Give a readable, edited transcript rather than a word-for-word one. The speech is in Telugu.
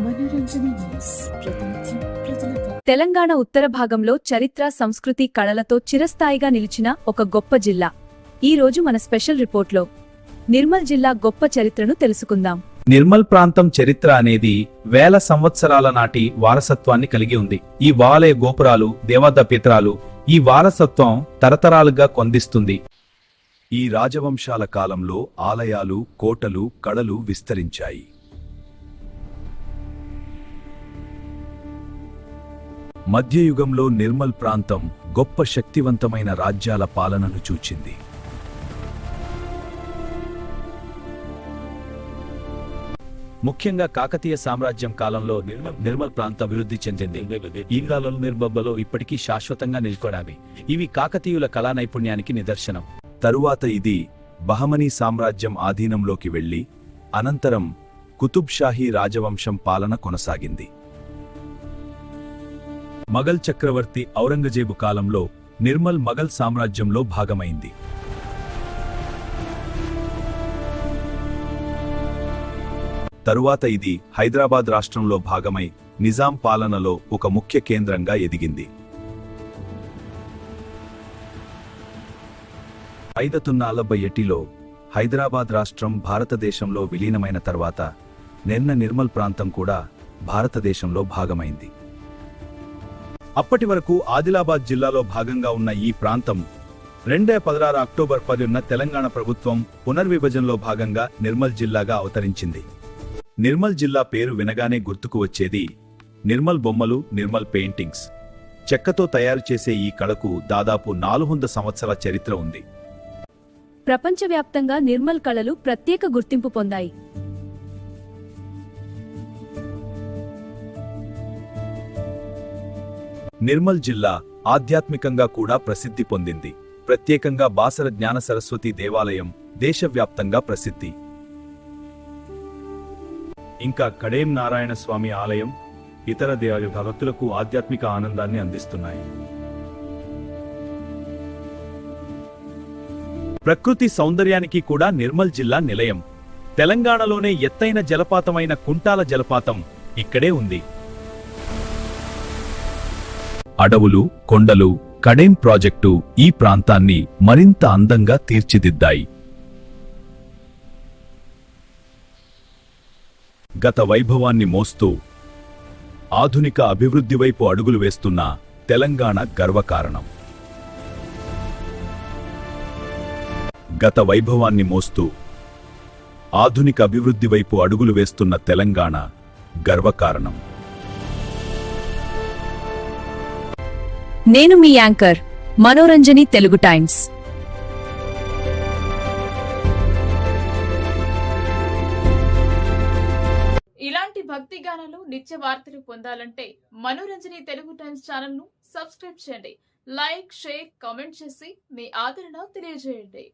మనోరంజని న్యూస్ ప్రతినిత్యం ప్రజలకు. తెలంగాణ ఉత్తర భాగంలో చరిత్ర, సంస్కృతి, కళలతో చిరస్థాయిగా నిలిచిన ఒక గొప్ప జిల్లా. ఈ రోజు మన స్పెషల్ రిపోర్ట్లో నిర్మల్ జిల్లా గొప్ప చరిత్రను తెలుసుకుందాం. నిర్మల్ ప్రాంతం చరిత్ర అనేది వేల సంవత్సరాల నాటి వారసత్వాన్ని కలిగి ఉంది. ఈ ఆలయ గోపురాలు, దేవతాపిత్రాలు ఈ వారసత్వం తరతరాలుగా కొందిస్తుంది. ఈ రాజవంశాల కాలంలో ఆలయాలు, కోటలు, కళలు విస్తరించాయి. మధ్యయుగంలో నిర్మల్ ప్రాంతం గొప్ప శక్తివంతమైన రాజ్యాల పాలనను చూచింది. ముఖ్యంగా కాకతీయ సామ్రాజ్యం కాలంలో నిర్మల్ ప్రాంతం అభివృద్ధి చెందింది. ఈ కాలంలో నిర్మల్లో ఇప్పటికీ శాశ్వతంగా నిల్కొన్నాయి. ఇవి కాకతీయుల కళా నైపుణ్యానికి నిదర్శనం. తరువాత ఇది బహమనీ సామ్రాజ్యం ఆధీనంలోకి వెళ్లి అనంతరం కుతుబ్ షాహీ రాజవంశం పాలన కొనసాగింది. మొఘల్ చక్రవర్తి ఔరంగజేబు కాలంలో నిర్మల్ మొఘల్ సామ్రాజ్యంలో భాగమైంది. తరువాత ఇది హైదరాబాద్ రాష్ట్రంలో భాగమై నిజాం పాలనలో ఒక ముఖ్య కేంద్రంగా ఎదిగింది. 1948లో హైదరాబాద్ రాష్ట్రం భారతదేశంలో విలీనమైన తర్వాత నిర్మల్ ప్రాంతం కూడా భారతదేశంలో భాగమైంది. అప్పటి వరకు ఆదిలాబాద్ జిల్లాలో భాగంగా ఉన్న ఈ ప్రాంతం 2016 అక్టోబర్ 10న తెలంగాణ ప్రభుత్వం పునర్విభజనలో భాగంగా నిర్మల్ జిల్లాగా అవతరించింది. నిర్మల్ జిల్లా పేరు వినగానే గుర్తుకు వచ్చేది నిర్మల్ బొమ్మలు, నిర్మల్ పెయింటింగ్స్. చెక్కతో తయారు చేసే ఈ కళకు దాదాపు 400 సంవత్సరాల చరిత్ర ఉంది. ప్రపంచవ్యాప్తంగా నిర్మల్ కళలు ప్రత్యేక గుర్తింపు పొందాయి. నిర్మల్ జిల్లా ఆధ్యాత్మికంగా కూడా ప్రసిద్ధి పొందింది. ప్రత్యేకంగా బాసర జ్ఞాన సరస్వతి దేవాలయం దేశవ్యాప్తంగా ప్రసిద్ధి. ఇంకా కడేం నారాయణ స్వామి ఆలయం ఇతర భక్తులకు ఆధ్యాత్మిక ఆనందాన్ని అందిస్తున్నాయి. ప్రకృతి సౌందర్యానికి కూడా నిర్మల్ జిల్లా నిలయం. తెలంగాణలోనే ఎత్తైన జలపాతమైన కుంటాల జలపాతం ఇక్కడే ఉంది. అడవులు, కొండలు, కడేం ప్రాజెక్టు ఈ ప్రాంతాన్ని మరింత అందంగా తీర్చిదిద్దాయి. గత వైభవాన్ని మోస్తూ ఆధునిక అభివృద్ధి వైపు అడుగులు వేస్తున్న తెలంగాణ గర్వకారణం. గత వైభవాన్ని మోస్తూ ఆధునిక అభివృద్ధి వైపు అడుగులు వేస్తున్న తెలంగాణ గర్వకారణం. నేను మీ యాంకర్ మనోరంజని, తెలుగు టైమ్స్. ఇలాంటి భక్తి గానాలు, నిత్య వార్తలు పొందాలంటే మనోరంజని తెలుగు టైమ్స్ ఛానల్ ను సబ్స్క్రైబ్ చేయండి. లైక్, షేర్, కామెంట్ చేసి మీ ఆదరణ తెలియజేయండి.